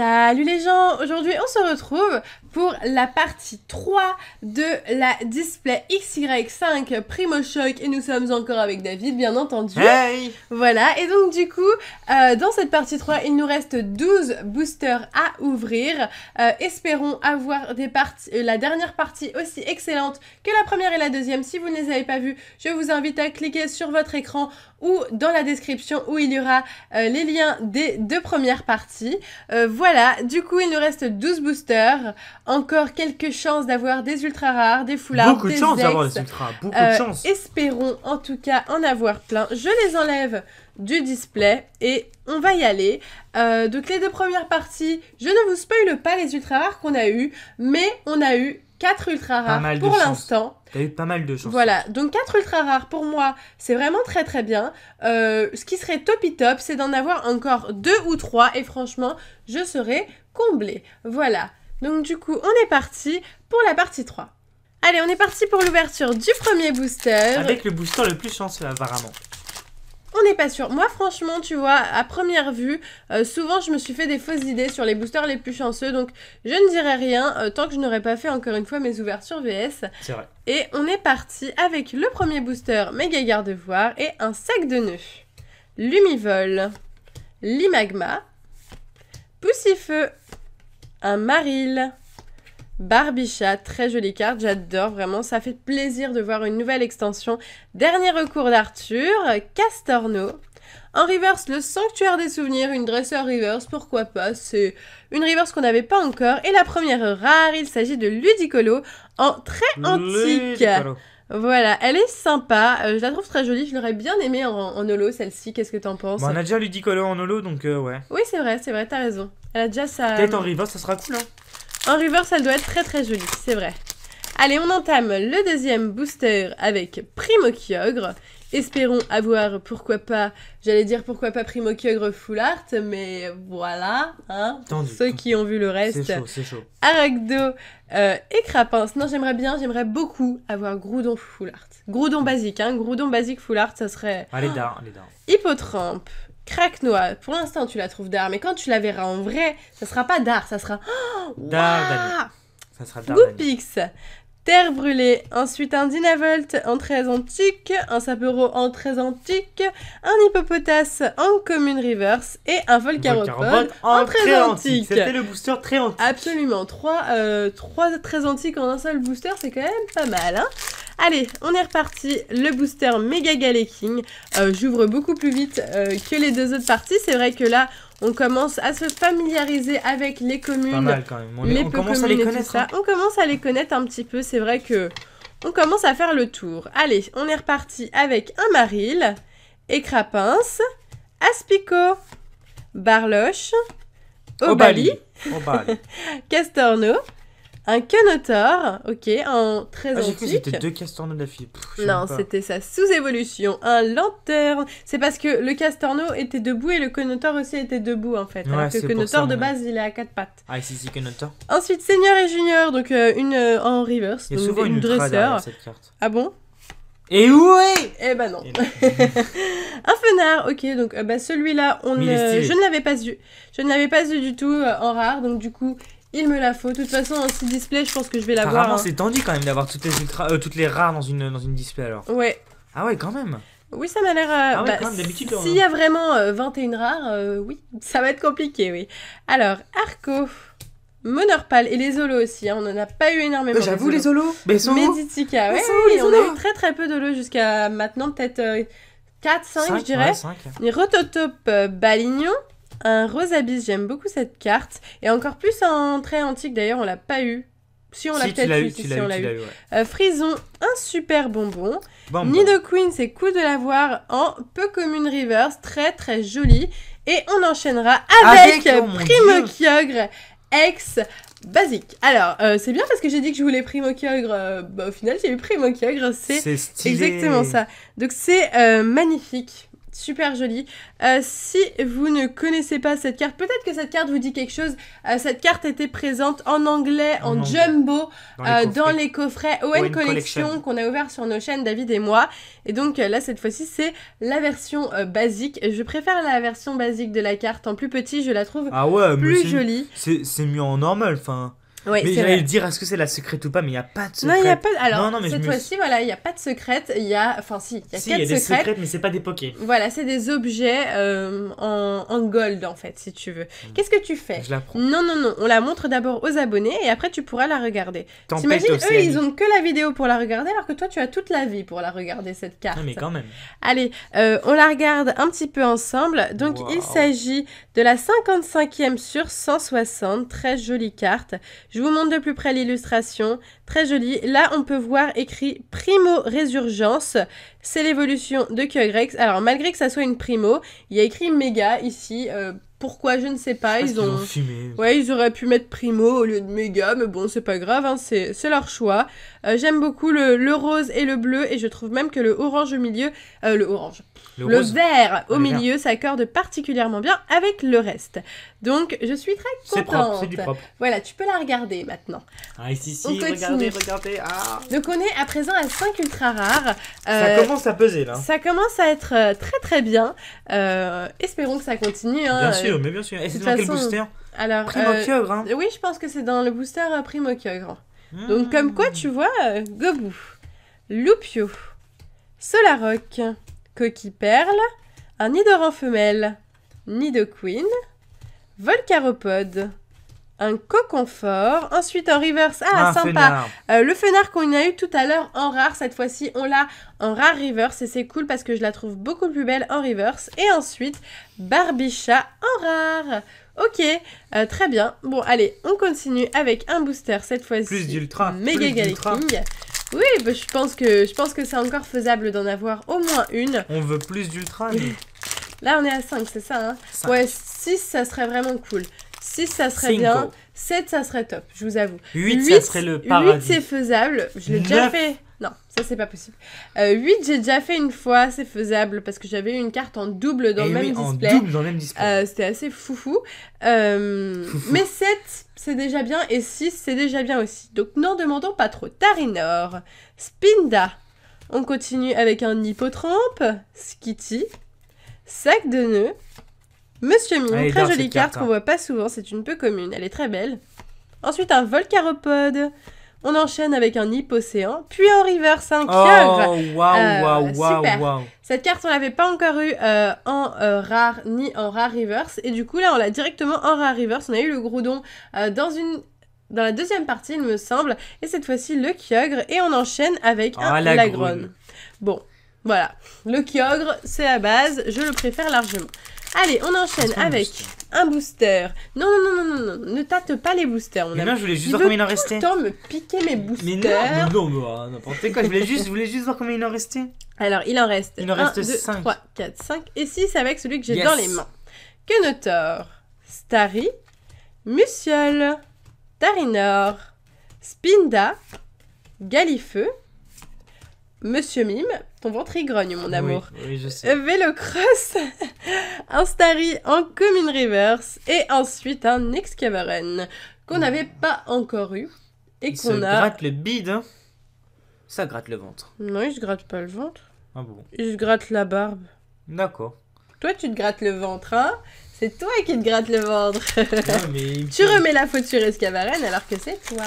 Salut les gens, aujourd'hui on se retrouve pour la partie 3 de la Display XY5 Primo Choc et nous sommes encore avec David bien entendu. Hey! Voilà, et donc du coup, dans cette partie 3, il nous reste 12 boosters à ouvrir. Espérons avoir la dernière partie aussi excellente que la première et la deuxième. Si vous ne les avez pas vues, je vous invite à cliquer sur votre écran ou dans la description où il y aura les liens des deux premières parties. Voilà, du coup il nous reste 12 boosters, encore quelques chances d'avoir des ultra rares, des foulards, Beaucoup de des chance ex. d'avoir des ultras, beaucoup de chance. Espérons en tout cas en avoir plein. Je les enlève du display et on va y aller. Donc les deux premières parties, je ne vous spoile pas les ultra rares qu'on a eu, mais on a eu 4 ultra rares pour l'instant. T'as eu pas mal de chance. Voilà, donc 4 ultra rares pour moi, c'est vraiment très très bien. Ce qui serait topi top, c'est d'en avoir encore 2 ou 3 et franchement, je serais comblée. Voilà, donc du coup, on est parti pour la partie 3. Allez, on est parti pour l'ouverture du premier booster. Avec le booster le plus chanceux apparemment. On n'est pas sûr. Moi, franchement, tu vois, à première vue, souvent, je me suis fait des fausses idées sur les boosters les plus chanceux. Donc, je ne dirai rien tant que je n'aurai pas fait, encore une fois, mes ouvertures VS. C'est vrai. Et on est parti avec le premier booster méga garde-voir et un sac de nœuds. Lumivol, Limagma, Poussifeu, un Maril, Barbichat, très jolie carte, j'adore vraiment, ça fait plaisir de voir une nouvelle extension. Dernier recours d'Arthur, Castorno. En reverse, le Sanctuaire des Souvenirs, une dresseur reverse, pourquoi pas, c'est une reverse qu'on n'avait pas encore. Et la première rare, il s'agit de Ludicolo en très antique. Voilà, elle est sympa, je la trouve très jolie, je l'aurais bien aimée en holo celle-ci, qu'est-ce que t'en penses? Bon, on a déjà Ludicolo en holo donc ouais. Oui c'est vrai, t'as raison. Elle a déjà sa... Peut-être en reverse, ça sera cool hein. En reverse, elle doit être très très jolie, c'est vrai. Allez, on entame le deuxième booster avec Primo Kyogre. Espérons avoir, pourquoi pas, j'allais dire pourquoi pas Primo Kyogre Full Art, mais voilà, hein, pour ceux qui ont vu le reste. C'est chaud. Aragdo et Crapince. Non, j'aimerais beaucoup avoir Groudon Full Art. Groudon basique, hein, Groudon basique Full Art, ça serait... Allez, d'art. Hippotrampe. Craque-noix, pour l'instant tu la trouves d'art, mais quand tu la verras en vrai, ça sera pas d'art, ça sera... Oh, d'art, ça sera d'art. Goupix, Terre brûlée, ensuite un Dynavolt en très antique, un Sapero en très antique, un Hippopotas en commune reverse et un Volcaropode en très antique. C'était le booster très antique. Absolument, 3 très antiques en un seul booster, c'est quand même pas mal, hein. Allez, on est reparti, le booster Mega Galeking. J'ouvre beaucoup plus vite que les deux autres parties. C'est vrai que là, on commence à se familiariser avec les communes. Pas mal quand même. On commence à les connaître. Hein. On commence à les connaître un petit peu. C'est vrai que on commence à faire le tour. Allez, on est reparti avec un Maril, Écrapince, Aspico, Barloche, Obali. Castorno. Un Quenotor, ok, en très antique. J'ai cru que c'était 2 Castorno d'affilée. Non, c'était sa sous-évolution, un Lanterne. C'est parce que le Castorno était debout et le Quenotor aussi était debout en fait. Ouais, alors que le Quenotor de base, il est à 4 pattes. Ah, ici, Quenotor. Ensuite, Seigneur et Junior, donc une en reverse, il y a donc souvent une dresseur. Cette carte. Ah bon? Et ouais! Eh ben non. Un Fenard, ok, donc celui-là, je ne l'avais pas eu. Je ne l'avais pas eu du tout en rare, donc du coup... Il me la faut. De toute façon, en 6 display, je pense que je vais l'avoir. Apparemment, c'est tendu quand même d'avoir toutes les rares dans une display alors. Ouais. Ah ouais, quand même. Oui, ça m'a l'air... ah ouais, quand même, d'habitude... S'il y a vraiment 21 rares, oui, ça va être compliqué, oui. Alors, Arco, Monorpal et les Zolos aussi, hein, on en a pas eu énormément. J'avoue, les Zolos. Mais ils sont Meditica, oui, on a eu très peu de lots jusqu'à maintenant, peut-être 4, 5, je dirais. Ouais, 5. Les Rototope Balignon. Un Rosabis, j'aime beaucoup cette carte. Et encore plus en très antique, d'ailleurs, on l'a pas eu. Si, on l'a peut-être eu. Si, on l'a eu. Ouais. Frison, un super bonbon. Nidoqueen, c'est cool de l'avoir en peu commune reverse. Très, très joli. Et on enchaînera avec Primo Kyogre ex basique. Alors, c'est bien parce que j'ai dit que je voulais Primo Kyogre. Au final, j'ai eu Primo Kyogre. C'est exactement ça. Donc, c'est magnifique. super jolie. Si vous ne connaissez pas cette carte, peut-être que cette carte vous dit quelque chose. Cette carte était présente en anglais, en jumbo, dans les coffrets Owen Collection qu'on a ouvert sur nos chaînes, David et moi. Et donc là, cette fois-ci, c'est la version basique. Je préfère la version basique de la carte en plus petit, je la trouve plus jolie. C'est mieux en normal, enfin... Ouais, mais j'allais dire, est-ce que c'est la secrète ou pas, mais il n'y a pas de secrète. Non, il n'y a pas. Alors, non, mais cette fois-ci, voilà, il n'y a pas de secrète. Il y a. Enfin, si, il y a 4 des secrètes, mais c'est pas des pokés. Voilà, c'est des objets en gold, en fait, si tu veux. Qu'est-ce que tu fais? Je la prends. Non, on la montre d'abord aux abonnés et après, tu pourras la regarder. T'imagines, eux, ils ont que la vidéo pour la regarder, alors que toi, tu as toute la vie pour la regarder, cette carte. Non, mais quand même. Allez, on la regarde un petit peu ensemble. Donc, il s'agit de la 55e sur 160. Très jolie carte. Je vous montre de plus près l'illustration, très jolie. Là, on peut voir écrit Primo Résurgence. C'est l'évolution de Kyogrex. Alors, malgré que ça soit une Primo, il y a écrit Méga ici. Pourquoi, je ne sais pas. Ils ont fumé. Ouais, ils auraient pu mettre Primo au lieu de Méga, mais bon, c'est pas grave, hein, c'est leur choix. J'aime beaucoup le rose et le bleu, et je trouve même que le orange au milieu... Le vert au milieu s'accorde particulièrement bien avec le reste. Donc, je suis très contente. C'est propre, c'est du propre. Voilà, tu peux la regarder maintenant. Ah, ici, regardez. Ah. Donc, on est à présent à 5 ultra rares. Ça commence à peser, là. Ça commence à être très bien. Espérons que ça continue. Hein, bien sûr, mais bien sûr. Et c'est dans quel booster? Alors, Primo Kyogre, hein. Oui, je pense que c'est dans le booster Primo Kyogre. Donc, comme quoi, tu vois, Gobu, Loupio, Solaroc, Coquille Perle, un Nidoran femelle, Nidoqueen, Volcaropode, un Coconfort, ensuite un reverse, sympa, le Fenard qu'on a eu tout à l'heure en rare, cette fois-ci on l'a en rare reverse et c'est cool parce que je la trouve beaucoup plus belle en reverse, et ensuite Barbicha en rare. Ok, très bien. Bon, allez, on continue avec un booster cette fois-ci. Plus d'ultra. Mega Galaxy. Oui, bah, je pense que c'est encore faisable d'en avoir au moins une. On veut plus d'ultra, mais... Là, on est à 5, c'est ça, hein? 5. Ouais, 6, ça serait vraiment cool. 6, ça serait bien. 7, ça serait top, je vous avoue. 8, ça serait le paradis. 8, c'est faisable. Je l'ai déjà fait. Non, ça, c'est pas possible. 8, j'ai déjà fait une fois. C'est faisable parce que j'avais eu une carte en double dans le même display. En double dans le même display. C'était assez foufou. Mais 7, c'est déjà bien. Et 6, c'est déjà bien aussi. Donc, n'en demandons pas trop. Tarinor, Spinda. On continue avec un Hippotrampe, Skitty, Sac de nœuds, Monsieur Mime, très jolie carte qu'on voit pas souvent, c'est une peu commune, elle est très belle. Ensuite un Volcaropode, on enchaîne avec un Hippocéan, puis en reverse un Kyogre. Oh, waouh. Cette carte on l'avait pas encore eu en rare ni en rare reverse, et du coup là on l'a directement en rare reverse. On a eu le Groudon dans la deuxième partie il me semble, et cette fois-ci le Kyogre, et on enchaîne avec un Lagrone. Bon, voilà, le Kyogre c'est la base, je le préfère largement. Allez, on enchaîne avec un booster. Non, ne tâte pas les boosters. Mais non, je voulais juste voir combien il en restait. Il veut tout le temps me piquer mes boosters. Mais non, n'importe quoi. Je voulais juste voir combien il en restait. Alors, il en reste 1, 2, 3, 4, 5 et 6 avec celui que j'ai dans les mains. Kenotor, Starry, Musiole, Tarinor, Spinda, Galifeu, Monsieur Mime, ton ventre y grogne, mon amour. Oui, je sais. Vélocross, un Starry en commune reverse, et ensuite un Excavaren qu'on n'avait pas encore eu. Et qu'on a... gratte le bide, hein. Ça gratte le ventre. Non, il se gratte pas le ventre. Ah bon? Il se gratte la barbe. D'accord. Toi, tu te grattes le ventre, hein? C'est toi qui te grattes le ventre. Non, mais... Tu remets la faute sur Excavaren alors que c'est toi.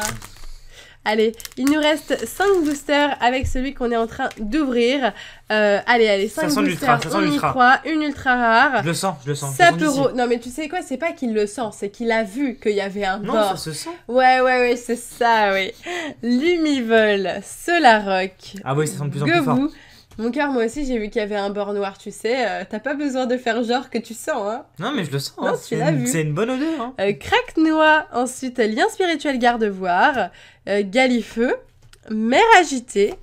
Allez, il nous reste 5 boosters avec celui qu'on est en train d'ouvrir. Allez, 5 boosters, on y croit. Une ultra rare. Je le sens. Sapeoro. Non, mais tu sais quoi, c'est pas qu'il le sent, c'est qu'il a vu qu'il y avait un bord. Non, ça se sent. Ouais, c'est ça, oui. Lumivol, Solaroc. Ah oui, ça sent de plus en plus fort. Mon cœur, moi aussi, j'ai vu qu'il y avait un bord noir, tu sais. T'as pas besoin de faire genre que tu sens, hein. Non, mais je le sens. Non, tu l'as vu. C'est une bonne odeur, hein. Craque-noix, ensuite Lien spirituel garde-voir, Galifeu, Mer agitée,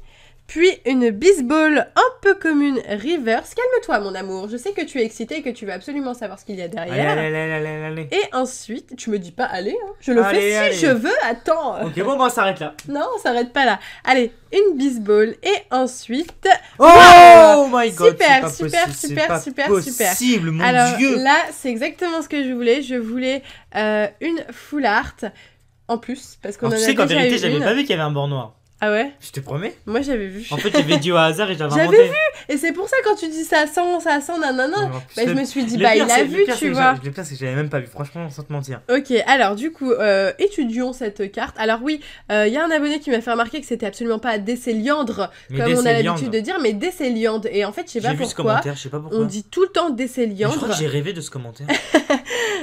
Puis une baseball un peu commune reverse. Calme-toi mon amour, je sais que tu es excité et que tu veux absolument savoir ce qu'il y a derrière. Allez. Et ensuite, tu me dis pas allez, hein. Je le Allez, fais allez. si je veux, attends. Ok, bon, on s'arrête là. Non, on s'arrête pas là. Allez, une baseball et ensuite... Oh Wow, my god, super, c'est super, pas super, possible, super, c'est pas super. possible, mon Alors dieu. là, c'est exactement ce que je voulais. Je voulais une full art en plus, parce qu'on en Alors, a tu sais qu'en déjà vérité, eu j'avais une. pas vu qu'il y avait un bord noir. Ah ouais? Je te promets. Moi j'avais vu. En fait, j'avais dit au hasard et j'avais J'avais inventé. Et c'est pour ça quand tu dis ça sent, nanana, Non, bah, je me suis dit, le bah pire, il a c'est- vu, le pire, c'est tu que vois. Le pire, c'est que j'avais même pas vu, franchement, sans te mentir. Ok, alors du coup, étudions cette carte. Alors oui, il y a un abonné qui m'a fait remarquer que c'était absolument pas Décéliandre, Mais comme on a Décéliandre. l'habitude de dire, mais Décéliandre. Et en fait, je sais pas J'ai vu ce pourquoi, commentaire, je sais pas pourquoi. on dit tout le temps Mais je crois Décéliandre. que j'ai rêvé de ce commentaire.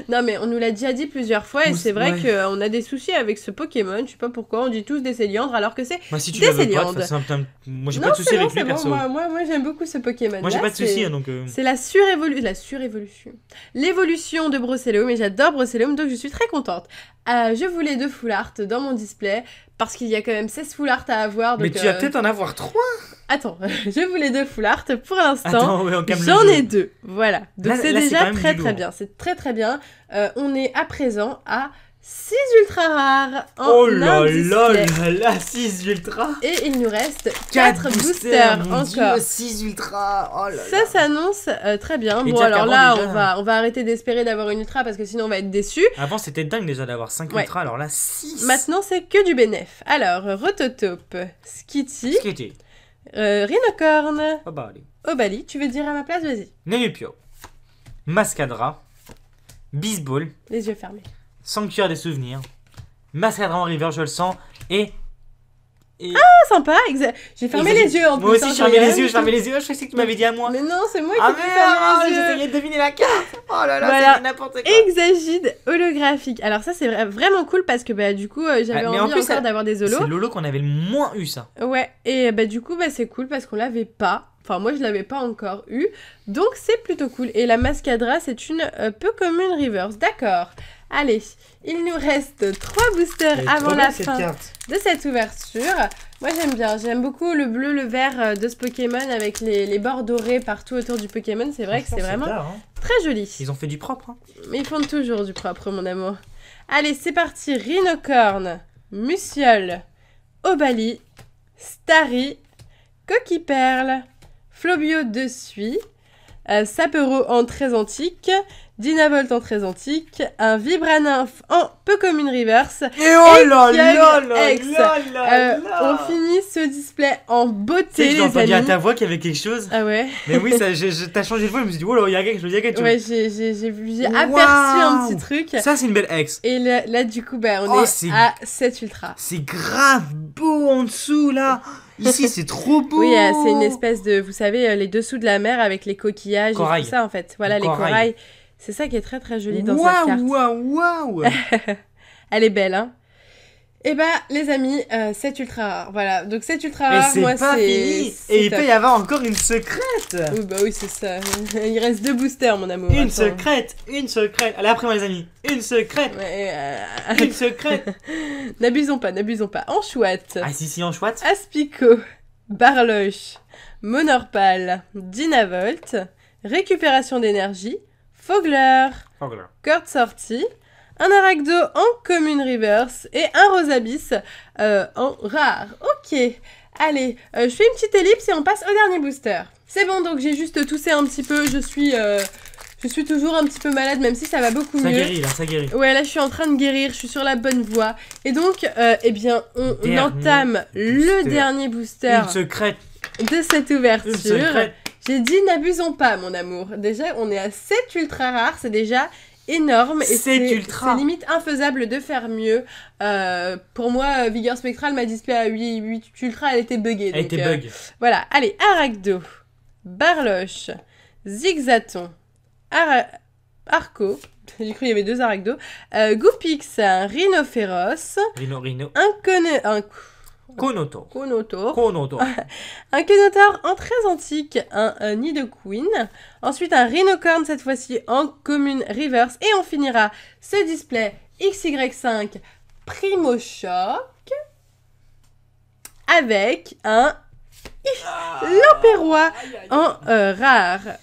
Non mais on nous l'a déjà dit plusieurs fois et Ou- c'est vrai ouais. qu'on a des soucis avec ce Pokémon, je sais pas pourquoi, on dit tous Décéliandre alors que c'est... Moi, si tu l'avais pas, de Décéliande. toute façon, moi j'ai Non, pas de soucis c'est bon, avec lui, c'est perso. bon, moi j'aime beaucoup ce Pokémon. Moi j'ai Là, pas de c'est- soucis, donc. C'est la surévolution. L'évolution de Brocellum, et j'adore Brocellum, donc je suis très contente. Je voulais 2 full art dans mon display, parce qu'il y a quand même 16 full art à avoir. Mais Donc, tu vas peut-être en avoir 3. Attends, je voulais 2 full art pour l'instant. Attends, ouais, on calme le J'en jeu. ai 2, voilà. Donc Là, c'est là, c'est déjà quand même très du très lourd. bien, c'est très très bien. On est à présent à 6 ultra rares en Oh là un là display. là là, 6 ultra. Et il nous reste 4 boosters mon Dieu, encore. 6 ultra. Oh là là. Ça s'annonce très bien. Et Bon, déjà alors qu'avant, là, déjà- on va arrêter d'espérer d'avoir une ultra parce que sinon on va être déçus. Avant, c'était dingue déjà d'avoir 5 Ouais. ultra, alors là, 6. Maintenant, c'est que du bénéf. Alors, Rototope, Skitty, Ce qui était. Rhinocorn, Oh bah allez. Obali. Tu veux dire à ma place? Vas-y. Nenupio. Mascadra. Bisball. Les yeux fermés. Sanctuaire des souvenirs. Mascadra en river, je le sens. Et. Ah, sympa. J'ai fermé Exagé- les yeux en plus. Moi aussi, hein, je fermais j'ai les yeux, je rien fermais les yeux. Je sais que tu m'avais dit à moi. Mais non, c'est moi Ah qui t'ai fermé merde, les yeux. j'essayais de deviner la carte. Oh là là, Voilà. c'est n'importe quoi. Exagide holographique. Alors ça, c'est vraiment cool parce que bah, du coup, j'avais Ah, mais en envie plus, encore ça- d'avoir des C'est holos. Lolo qu'on avait le moins eu, ça. Ouais, et bah du coup, bah, c'est cool parce qu'on l'avait pas. Enfin, moi, je l'avais pas encore eu. Donc, c'est plutôt cool. Et la Mascadra, c'est une peu commune reverse. D'accord. Allez, il nous reste 3 boosters avant la fin de cette ouverture. Moi, j'aime bien. J'aime beaucoup le bleu, le vert de ce Pokémon avec les bords dorés partout autour du Pokémon. C'est vrai que c'est vraiment très joli. Ils ont fait du propre. Hein. Mais ils font toujours du propre, mon amour. Allez, c'est parti. Rhinocorn, Musiole, Obali, Starry, Coquille-Perle, Flobio de Suie, Sapero en très antique, Dynavolt en très antique, un Vibranymph en peu commune reverse. Et oh là Kyogre là là X. là là là. On finit ce display en Tu beauté, sais que j'ai les entendu à amis. ta voix qu'il y avait quelque chose. Ah ouais. Mais oui, ça, t'as changé de voix, je me suis dit, oh là, il y a quelque chose, il y a quelque chose. Ouais, j'ai aperçu Waouh. un petit truc. Ça, c'est une belle ex. Et là, du coup, bah, on Oh, est c'est- à 7 ultra. C'est grave beau en dessous, là. Ici, c'est trop beau. Oui, c'est une espèce de, vous savez, les dessous de la mer avec les coquillages Corail. et tout ça, en fait. Voilà, Le les corail. corails. C'est ça qui est très très joli dans cette carte. Waouh. Elle est belle, hein. Et bah, les amis, 7 ultra rares. Voilà, donc 7 ultra Mais rares, c'est moi, pas c'est... fini. c'est Et il top. peut y avoir encore une secrète. Oui, bah oui, c'est ça. Il reste 2 boosters, mon amour. Une attends. secrète. Allez, après moi, les amis. Une secrète. Ouais, Une secrète. n'abusons pas. En chouette. Ah, si, en chouette. Aspico, Barloche, Monorpal, Dynavolt, Récupération d'énergie, Fogler, Corde sortie, un Arachdo en commune reverse et un Rosabis en rare. Ok, allez, je fais une petite ellipse et on passe au dernier booster. C'est bon, donc j'ai juste toussé un petit peu, je suis toujours un petit peu malade, même si ça va beaucoup Ça mieux. guérit, là, ça guérit. Ouais, là je suis en train de guérir, je suis sur la bonne voie. Et donc, eh bien, on Dernier entame le booster. dernier booster Une secrète. de cette Une ouverture. secrète. J'ai dit n'abusons pas, mon amour. Déjà, on est à 7 ultra rares, c'est déjà énorme. Et 7 c'est ultra. c'est limite infaisable de faire mieux. Pour moi, Vigueur Spectral, ma display à 8 ultra, elle était buggée. Elle donc, était bug. voilà, allez, Arachdo, Barloche, Zigzaton, Arco, j'ai cru qu'il y avait 2 Arachdo, Goupix, un Rhinophéros, Rhino. un Konoto. Konotor, un Kenotor en très antique, un Nidoqueen, ensuite un Rhinocorn cette fois-ci en commune reverse, et on finira ce display XY5 Primo Choc avec un Lampérois en rare.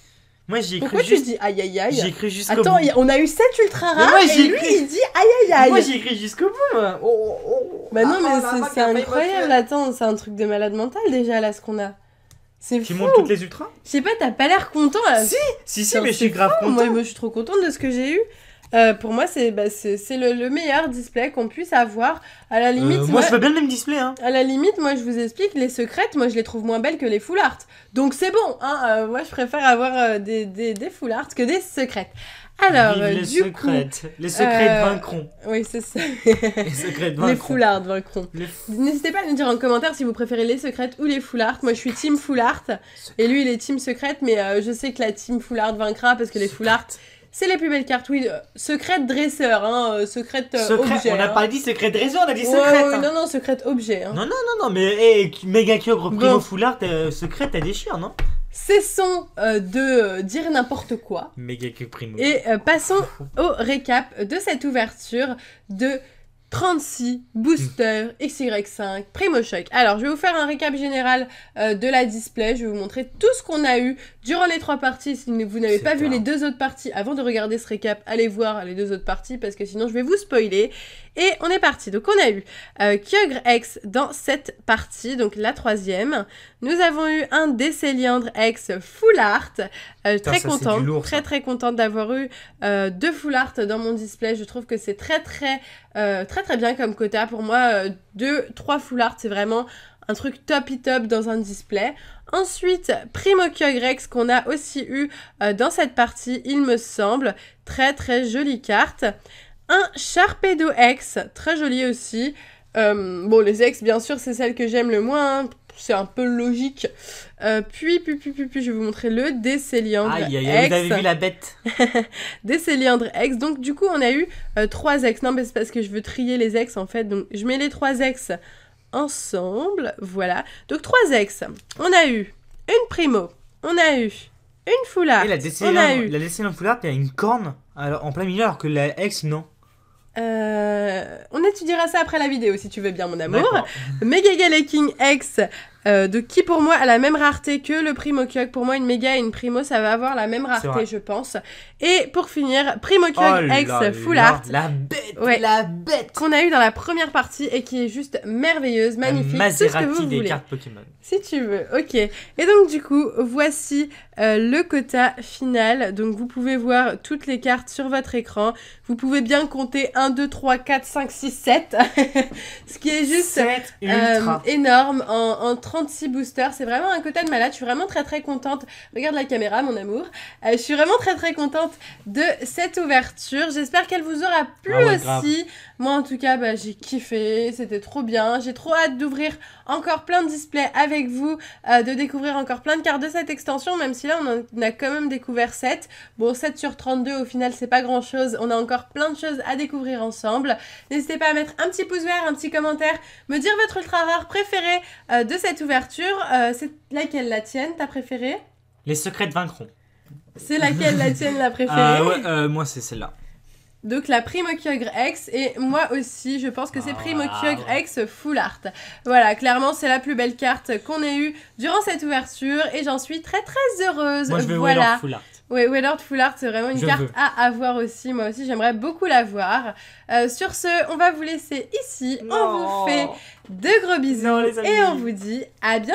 Moi j'ai Pourquoi cru tu juste... dis aïe aïe aïe? J'ai cru jusqu'au Attends, bout. on a eu 7 ultra Mais rares moi, et j'ai lui cru- il dit aïe aïe aïe. Moi j'ai cru jusqu'au bout moi. Bah non mais Attends, c'est incroyable, attends, c'est un truc de malade mental déjà là ce qu'on a. C'est Tu fou. montes toutes les ultras? Je sais pas, t'as pas l'air content là. Si, Putain, mais je c'est suis grave fou. content. Moi je suis trop contente de ce que j'ai eu. Pour moi c'est le meilleur display qu'on puisse avoir. À la limite, Moi je veux bien le même display hein. à la limite, moi je vous explique, les secrètes, moi je les trouve moins belles que les full art. Donc c'est bon, hein, moi je préfère avoir des full art que des secrètes. Alors, Vive les du secrètes. Les secrètes vaincront. coup... Oui, c'est ça. Les secrètes vaincront. Les full art vaincront. Les N'hésitez pas à nous dire en commentaire si vous préférez les secrètes ou les full art. Moi je suis team full art et lui il est team secrète, mais je sais que la team full art vaincra parce que les full art c'est les plus belles cartes. Oui, secrète dresseur, hein, secrète objet. On a hein. pas dit secret dresseur, on a dit Ouais, secrète. ouais, hein. non, secrète objet. Hein. Non, mais méga Kyogre primo Bon. full art, secret, t'as déchire, non? Cessons de dire n'importe quoi. Méga Kyogre primo. Et passons au récap de cette ouverture de 36 boosters XY5 Primo Choc. Alors, je vais vous faire un récap général de la display. Je vais vous montrer tout ce qu'on a eu durant les 3 parties. Si vous n'avez pas vu les 2 autres parties, avant de regarder ce récap, allez voir les 2 autres parties parce que sinon je vais vous spoiler. Et on est parti. Donc, on a eu Kyogre X dans cette partie, donc la 3e. Nous avons eu un Décéliandre X Full Art. Très ça, c'est contente, du lourd, ça. très contente d'avoir eu 2 Full Art dans mon display. Je trouve que c'est très bien comme quota. Pour moi, 2-3 Full Art, c'est vraiment un truc top dans un display. Ensuite, Primo Kyogre X qu'on a aussi eu dans cette partie, il me semble. Très jolie carte. Un Sharpedo X, très joli aussi. Bon, les X, bien sûr, c'est celle que j'aime le moins. Hein. C'est un peu logique. Puis, je vais vous montrer le Décéliandre Aïe, X. vous avez vu la bête. Décéliandre X. Donc, du coup, on a eu 3 X. Non, mais c'est parce que je veux trier les X, en fait. Donc, je mets les 3 X ensemble. Voilà. Donc, 3 X. On a eu une Primo. On a eu une Full Art. Et la Décéliandre full art, il y a une corne en plein milieu, alors que la X, non. On étudiera ça après la vidéo si tu veux bien mon amour. D'accord. Mega Galaking X de qui pour moi a la même rareté que le Primo Kyogre. Pour moi une méga et une Primo ça va avoir la même rareté je pense. Et pour finir Primo Kyogre X Full Art. La bête, Ouais. la bête. Qu'on a eu dans la première partie et qui est juste merveilleuse, magnifique, tout ce que Maserati vous des voulez. cartes Pokémon. Si tu veux, ok. Et donc du coup, voici le quota final. Donc vous pouvez voir toutes les cartes sur votre écran. Vous pouvez bien compter 1, 2, 3, 4, 5, 6, 7. Ce qui est juste 7 ultra. énorme en 36 boosters. C'est vraiment un quota de malade. Je suis vraiment très contente. Regarde la caméra, mon amour. Je suis vraiment très contente de cette ouverture. J'espère qu'elle vous aura plu Ah ouais, aussi. grave. Moi, en tout cas, j'ai kiffé. C'était trop bien. J'ai trop hâte d'ouvrir encore plein de displays avec vous, de découvrir encore plein de cartes de cette extension, même si là, on a quand même découvert 7. Bon, 7 sur 32, au final, c'est pas grand-chose. On a encore plein de choses à découvrir ensemble. N'hésitez pas à mettre un petit pouce vert, un petit commentaire, me dire votre ultra rare préféré de cette ouverture. C'est laquelle la tienne, ta préférée? Les secrètes vaincront. C'est laquelle la tienne, la préférée? Moi c'est celle-là. Donc la Primo Kyogre X et moi aussi je pense que c'est Primo Kyogre X Full Art. Voilà, clairement c'est la plus belle carte qu'on ait eue durant cette ouverture et j'en suis très heureuse. Moi je veux voilà. Wailord full art. Oui, Wailord Full Art c'est vraiment une carte à avoir aussi. Moi aussi j'aimerais beaucoup l'avoir. Sur ce, on va vous laisser ici. On vous fait de gros bisous Non, les amis. et on vous dit à bientôt.